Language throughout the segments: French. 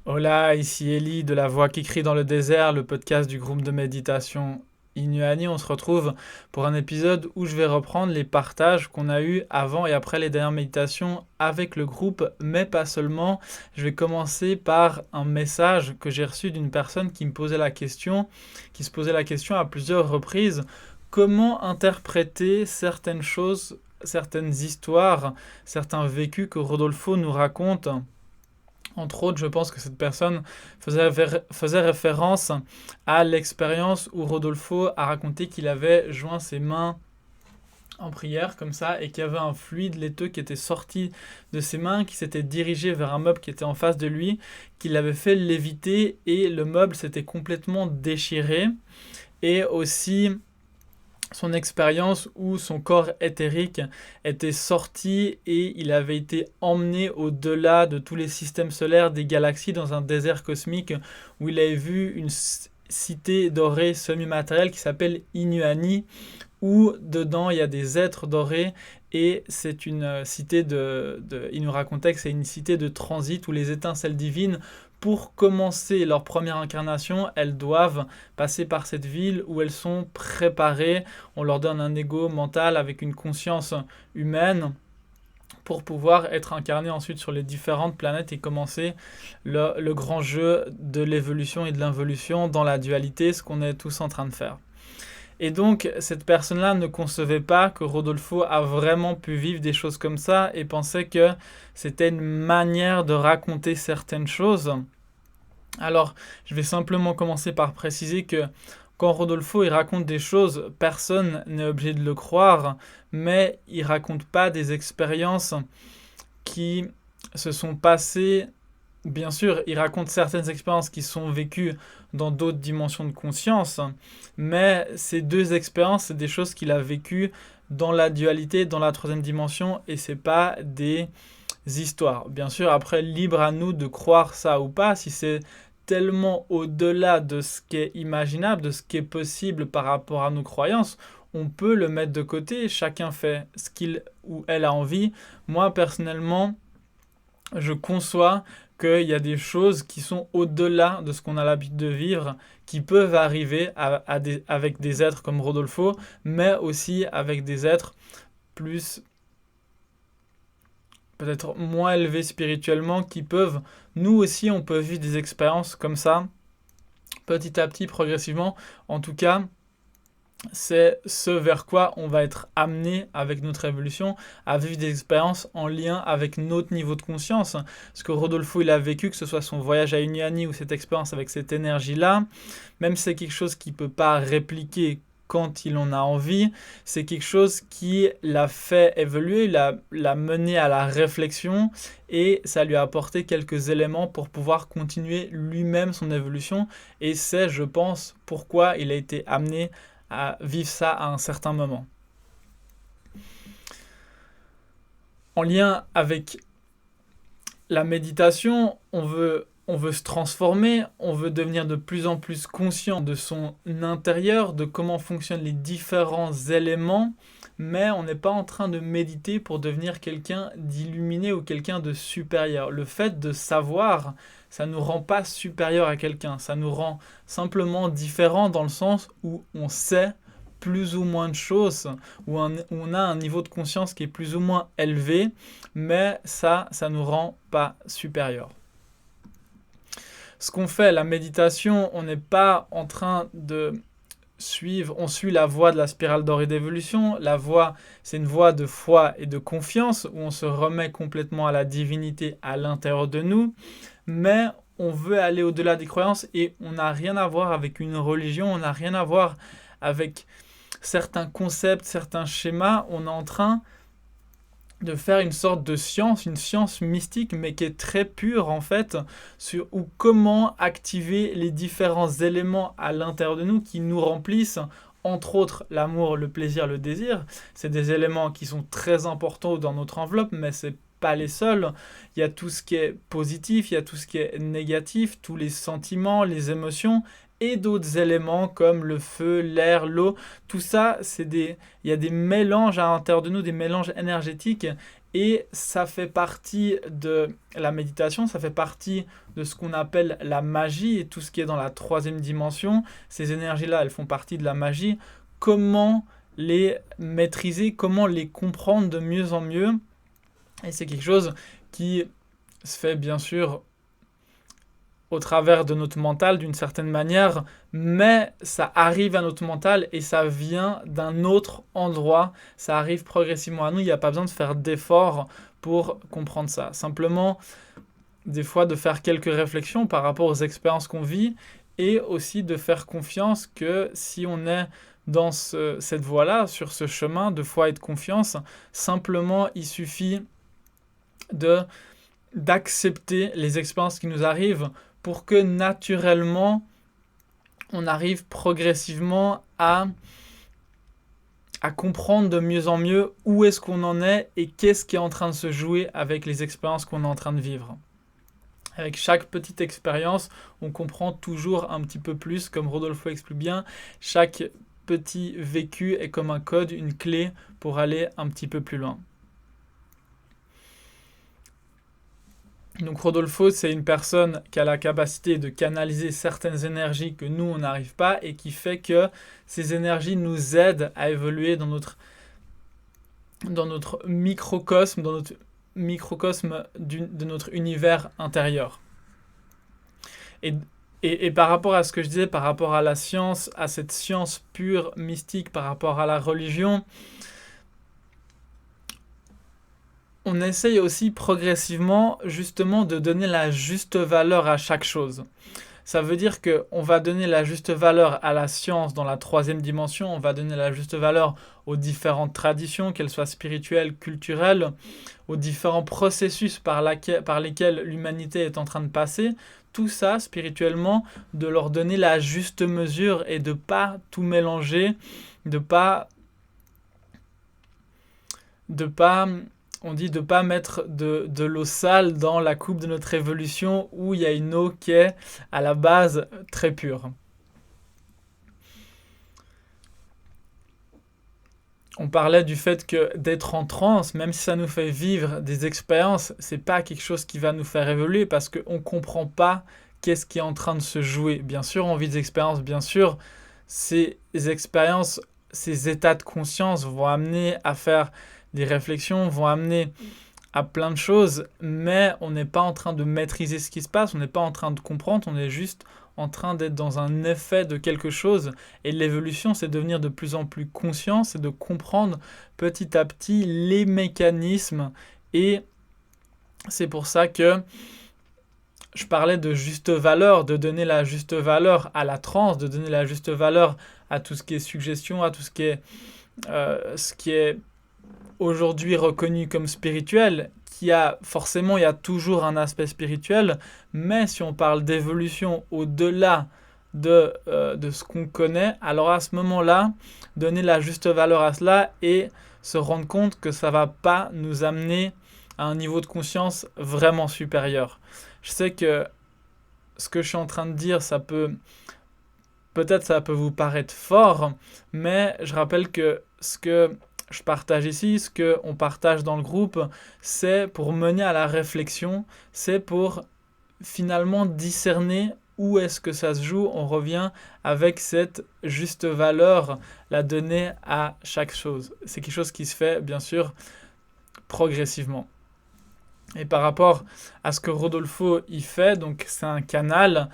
Hola, ici Ellie de La Voix qui crie dans le désert, le podcast du groupe de méditation Inuani. On se retrouve pour un épisode où je vais reprendre les partages qu'on a eus avant et après les dernières méditations avec le groupe, mais pas seulement. Je vais commencer par un message que j'ai reçu d'une personne qui me posait la question, qui se posait la question à plusieurs reprises, comment interpréter certaines choses, certaines histoires, certains vécus que Rodolfo nous raconte. Entre autres, je pense que cette personne faisait référence à l'expérience où Rodolfo a raconté qu'il avait joint ses mains en prière comme ça et qu'il y avait un fluide laiteux qui était sorti de ses mains, qui s'était dirigé vers un meuble qui était en face de lui, qui l'avait fait léviter et le meuble s'était complètement déchiré. Et aussi son expérience où son corps éthérique était sorti et il avait été emmené au-delà de tous les systèmes solaires, des galaxies, dans un désert cosmique où il avait vu une cité dorée semi-matérielle qui s'appelle Inuani, où dedans il y a des êtres dorés et c'est une cité il nous racontait que c'est une cité de transit où les étincelles divines, pour commencer leur première incarnation, elles doivent passer par cette ville où elles sont préparées. On leur donne un ego mental avec une conscience humaine pour pouvoir être incarné ensuite sur les différentes planètes et commencer le grand jeu de l'évolution et de l'involution dans la dualité, ce qu'on est tous en train de faire. Et donc, cette personne-là ne concevait pas que Rodolfo a vraiment pu vivre des choses comme ça et pensait que c'était une manière de raconter certaines choses. Alors, je vais simplement commencer par préciser que quand Rodolfo il raconte des choses, personne n'est obligé de le croire, mais il raconte pas des expériences qui se sont passées. Bien sûr, il raconte certaines expériences qui sont vécues dans d'autres dimensions de conscience, mais ces deux expériences, c'est des choses qu'il a vécues dans la dualité, dans la troisième dimension, et c'est pas des histoires. Bien sûr, après, libre à nous de croire ça ou pas, si c'est tellement au-delà de ce qui est imaginable, de ce qui est possible par rapport à nos croyances, on peut le mettre de côté, chacun fait ce qu'il ou elle a envie. Moi, personnellement, je conçois qu'il y a des choses qui sont au-delà de ce qu'on a l'habitude de vivre, qui peuvent arriver avec des êtres comme Rodolfo, mais aussi avec des êtres plus, peut-être moins élevés spirituellement, qui peuvent, nous aussi, on peut vivre des expériences comme ça, petit à petit, progressivement. En tout cas, c'est ce vers quoi on va être amené avec notre évolution, à vivre des expériences en lien avec notre niveau de conscience. Ce que Rodolfo il a vécu, que ce soit son voyage à Uniani ou cette expérience avec cette énergie-là, même si c'est quelque chose qu'il ne peut pas répliquer quand il en a envie, c'est quelque chose qui l'a fait évoluer, l'a mené à la réflexion et ça lui a apporté quelques éléments pour pouvoir continuer lui-même son évolution. Et c'est, je pense, pourquoi il a été amené à vivre ça à un certain moment. En lien avec la méditation, on veut se transformer, on veut devenir de plus en plus conscient de son intérieur, de comment fonctionnent les différents éléments, mais on n'est pas en train de méditer pour devenir quelqu'un d'illuminé ou quelqu'un de supérieur. Le fait de savoir, ça ne nous rend pas supérieur à quelqu'un, ça nous rend simplement différent dans le sens où on sait plus ou moins de choses, où on a un niveau de conscience qui est plus ou moins élevé, mais ça ne nous rend pas supérieur. Ce qu'on fait, la méditation, on n'est pas en train de suivre, on suit la voie de la spirale dorée d'évolution. La voie, c'est une voie de foi et de confiance où on se remet complètement à la divinité à l'intérieur de nous, mais on veut aller au-delà des croyances et on n'a rien à voir avec une religion, on n'a rien à voir avec certains concepts, certains schémas. On est en train de faire une sorte de science, une science mystique, mais qui est très pure en fait, sur ou comment activer les différents éléments à l'intérieur de nous qui nous remplissent, entre autres l'amour, le plaisir, le désir. C'est des éléments qui sont très importants dans notre enveloppe, mais c'est pas les seuls. Il y a tout ce qui est positif, il y a tout ce qui est négatif, tous les sentiments, les émotions, et d'autres éléments comme le feu, l'air, l'eau. Tout ça, il y a des mélanges à l'intérieur de nous, des mélanges énergétiques. Et ça fait partie de la méditation, ça fait partie de ce qu'on appelle la magie et tout ce qui est dans la troisième dimension. Ces énergies-là, elles font partie de la magie. Comment les maîtriser, comment les comprendre de mieux en mieux. Et c'est quelque chose qui se fait bien sûr au travers de notre mental d'une certaine manière, mais ça arrive à notre mental et ça vient d'un autre endroit, ça arrive progressivement à nous, il n'y a pas besoin de faire d'efforts pour comprendre ça. Simplement, des fois, de faire quelques réflexions par rapport aux expériences qu'on vit et aussi de faire confiance que si on est dans cette voie-là, sur ce chemin de foi et de confiance, simplement il suffit d'accepter les expériences qui nous arrivent pour que naturellement, on arrive progressivement à comprendre de mieux en mieux où est-ce qu'on en est et qu'est-ce qui est en train de se jouer avec les expériences qu'on est en train de vivre. Avec chaque petite expérience, on comprend toujours un petit peu plus, comme Rodolfo explique bien, chaque petit vécu est comme un code, une clé pour aller un petit peu plus loin. Donc Rodolfo, c'est une personne qui a la capacité de canaliser certaines énergies que nous, on n'arrive pas et qui fait que ces énergies nous aident à évoluer dans notre microcosme, de notre univers intérieur. Et par rapport à ce que je disais, par rapport à la science, à cette science pure, mystique, par rapport à la religion, on essaye aussi progressivement justement de donner la juste valeur à chaque chose. Ça veut dire qu'on va donner la juste valeur à la science dans la troisième dimension, on va donner la juste valeur aux différentes traditions, qu'elles soient spirituelles, culturelles, aux différents processus par lesquels l'humanité est en train de passer. Tout ça, spirituellement, de leur donner la juste mesure et de ne pas tout mélanger, de pas mettre de l'eau sale dans la coupe de notre évolution où il y a une eau qui est à la base très pure. On parlait du fait que d'être en transe, même si ça nous fait vivre des expériences, c'est pas quelque chose qui va nous faire évoluer parce qu'on comprend pas qu'est-ce qui est en train de se jouer. Bien sûr, on vit des expériences, bien sûr, ces expériences, ces états de conscience vont amener à faire des réflexions, vont amener à plein de choses, mais on n'est pas en train de maîtriser ce qui se passe, on n'est pas en train de comprendre, on est juste en train d'être dans un effet de quelque chose. Et l'évolution, c'est devenir de plus en plus conscient, c'est de comprendre petit à petit les mécanismes. Et c'est pour ça que je parlais de juste valeur, de donner la juste valeur à la transe, de donner la juste valeur à tout ce qui est suggestion, à tout ce qui est aujourd'hui reconnu comme spirituel, il y a toujours un aspect spirituel, mais si on parle d'évolution au-delà de ce qu'on connaît, alors à ce moment-là, donner la juste valeur à cela et se rendre compte que ça ne va pas nous amener à un niveau de conscience vraiment supérieur. Je sais que ce que je suis en train de dire, peut-être ça peut vous paraître fort, mais je rappelle que ce que je partage ici, ce qu'on partage dans le groupe, c'est pour mener à la réflexion, c'est pour finalement discerner où est-ce que ça se joue. On revient avec cette juste valeur, la donner à chaque chose. C'est quelque chose qui se fait, bien sûr, progressivement. Et par rapport à ce que Rodolfo y fait, donc c'est un canal,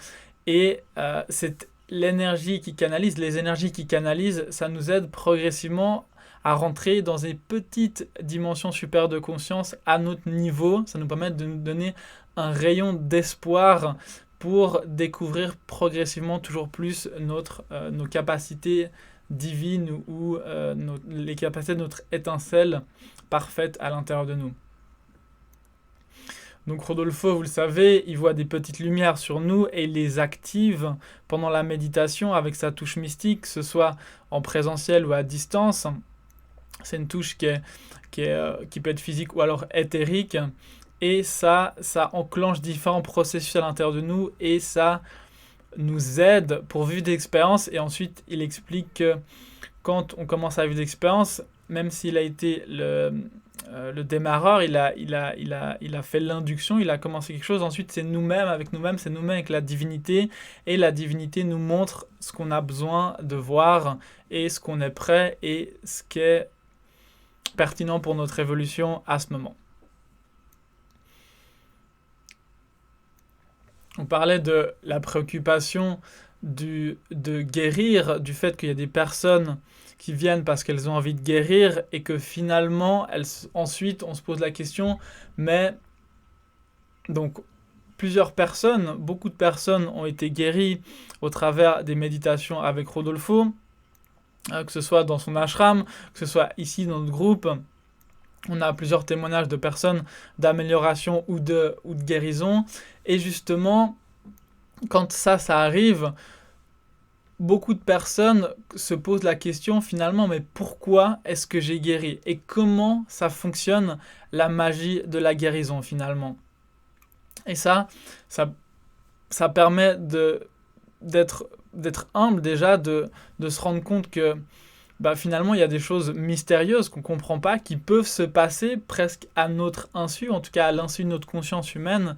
et c'est l'énergie qui canalise, les énergies qui canalisent, ça nous aide progressivement à rentrer dans des petites dimensions supérieures de conscience à notre niveau. Ça nous permet de nous donner un rayon d'espoir pour découvrir progressivement toujours plus nos capacités divines ou les capacités de notre étincelle parfaite à l'intérieur de nous. Donc Rodolfo, vous le savez, il voit des petites lumières sur nous et il les active pendant la méditation avec sa touche mystique, que ce soit en présentiel ou à distance. C'est une touche qui peut être physique ou alors éthérique. Et ça enclenche différents processus à l'intérieur de nous et ça nous aide pour vivre des expériences. Et ensuite, il explique que quand on commence à vivre des expériences, même s'il a été le démarreur, il a fait l'induction, il a commencé quelque chose. Ensuite, c'est nous-mêmes avec nous-mêmes, c'est nous-mêmes avec la divinité. Et la divinité nous montre ce qu'on a besoin de voir et ce qu'on est prêt et ce qui est pertinent pour notre évolution à ce moment. On parlait de la préoccupation de guérir, du fait qu'il y a des personnes qui viennent parce qu'elles ont envie de guérir et que finalement, ensuite, on se pose la question, mais donc beaucoup de personnes ont été guéries au travers des méditations avec Rodolfo, que ce soit dans son ashram, que ce soit ici dans notre groupe. On a plusieurs témoignages de personnes d'amélioration ou de guérison. Et justement, quand ça arrive, beaucoup de personnes se posent la question finalement, mais pourquoi est-ce que j'ai guéri? Et comment ça fonctionne, la magie de la guérison finalement? Et ça permet d'être humble déjà, de se rendre compte que finalement, il y a des choses mystérieuses qu'on ne comprend pas, qui peuvent se passer presque à notre insu, en tout cas à l'insu de notre conscience humaine.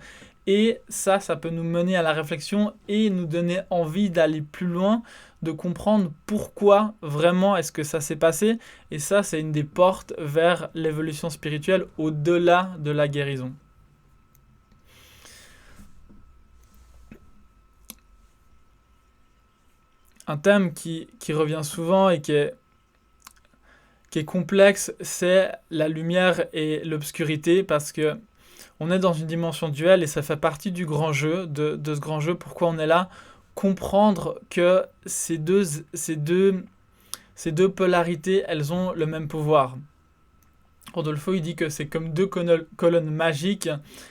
Et ça peut nous mener à la réflexion et nous donner envie d'aller plus loin, de comprendre pourquoi vraiment est-ce que ça s'est passé. Et ça, c'est une des portes vers l'évolution spirituelle au-delà de la guérison. Un thème qui revient souvent et qui est complexe, c'est la lumière et l'obscurité, parce que on est dans une dimension duelle et ça fait partie du grand jeu, de ce grand jeu. Pourquoi on est là? Comprendre que ces deux polarités, elles ont le même pouvoir. Rodolfo, il dit que c'est comme deux colonnes magiques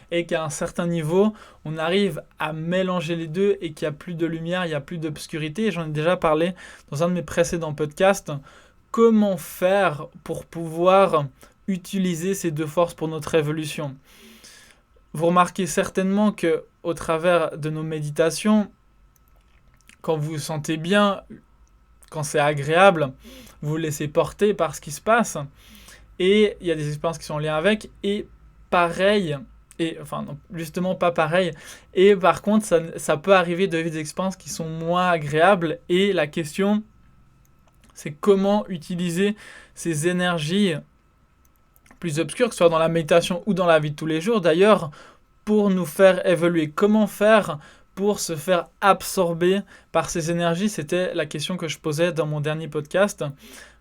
et qu'à un certain niveau, on arrive à mélanger les deux et qu'il n'y a plus de lumière, il n'y a plus d'obscurité. Et j'en ai déjà parlé dans un de mes précédents podcasts. Comment faire pour pouvoir utiliser ces deux forces pour notre évolution? Vous remarquez certainement que au travers de nos méditations, quand vous vous sentez bien, quand c'est agréable, vous vous laissez porter par ce qui se passe. Et il y a des expériences qui sont en lien avec. Et pareil, non, justement pas pareil. Et par contre, ça peut arriver de vivre des expériences qui sont moins agréables. Et la question, c'est comment utiliser ces énergies plus obscures, que ce soit dans la méditation ou dans la vie de tous les jours d'ailleurs, pour nous faire évoluer. Comment faire pour se faire absorber par ces énergies? C'était la question que je posais dans mon dernier podcast.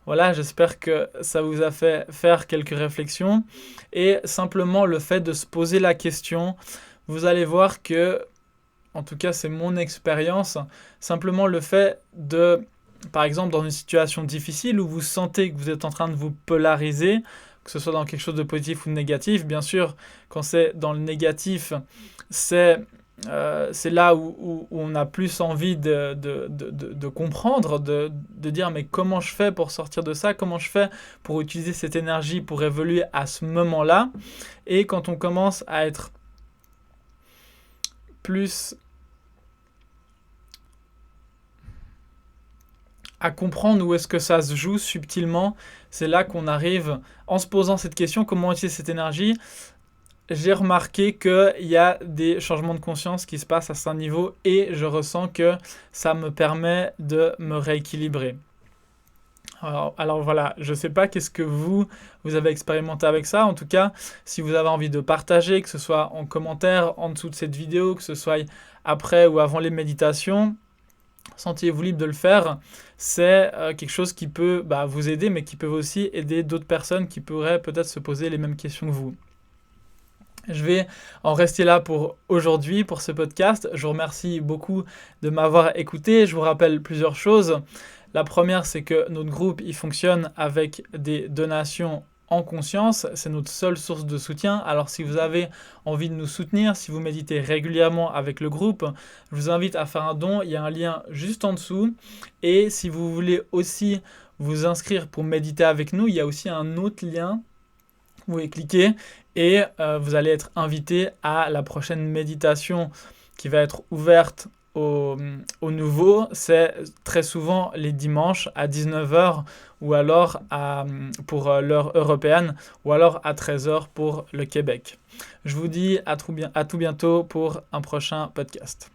Voilà, j'espère que ça vous a fait faire quelques réflexions. Et simplement le fait de se poser la question, vous allez voir que, en tout cas c'est mon expérience, simplement le fait de, par exemple dans une situation difficile où vous sentez que vous êtes en train de vous polariser, que ce soit dans quelque chose de positif ou de négatif, bien sûr, quand c'est dans le négatif, c'est là où on a plus envie de comprendre, de dire mais comment je fais pour sortir de ça, comment je fais pour utiliser cette énergie pour évoluer à ce moment-là. Et quand on commence à être plus à comprendre où est-ce que ça se joue subtilement, c'est là qu'on arrive, en se posant cette question, comment utiliser cette énergie. J'ai remarqué qu'il y a des changements de conscience qui se passent à ce niveau et je ressens que ça me permet de me rééquilibrer. Alors voilà, je ne sais pas qu'est-ce que vous avez expérimenté avec ça. En tout cas, si vous avez envie de partager, que ce soit en commentaire en dessous de cette vidéo, que ce soit après ou avant les méditations, sentez-vous libre de le faire. C'est quelque chose qui peut vous aider, mais qui peut aussi aider d'autres personnes qui pourraient peut-être se poser les mêmes questions que vous. Je vais en rester là pour aujourd'hui, pour ce podcast. Je vous remercie beaucoup de m'avoir écouté. Je vous rappelle plusieurs choses. La première, c'est que notre groupe, il fonctionne avec des donations en conscience. C'est notre seule source de soutien. Alors, si vous avez envie de nous soutenir, si vous méditez régulièrement avec le groupe, je vous invite à faire un don. Il y a un lien juste en dessous. Et si vous voulez aussi vous inscrire pour méditer avec nous, il y a aussi un autre lien. Vous pouvez cliquer et vous allez être invité à la prochaine méditation qui va être ouverte aux nouveaux, c'est très souvent les dimanches à 19h ou alors pour l'heure européenne ou alors à 13h pour le Québec. Je vous dis à tout bientôt pour un prochain podcast.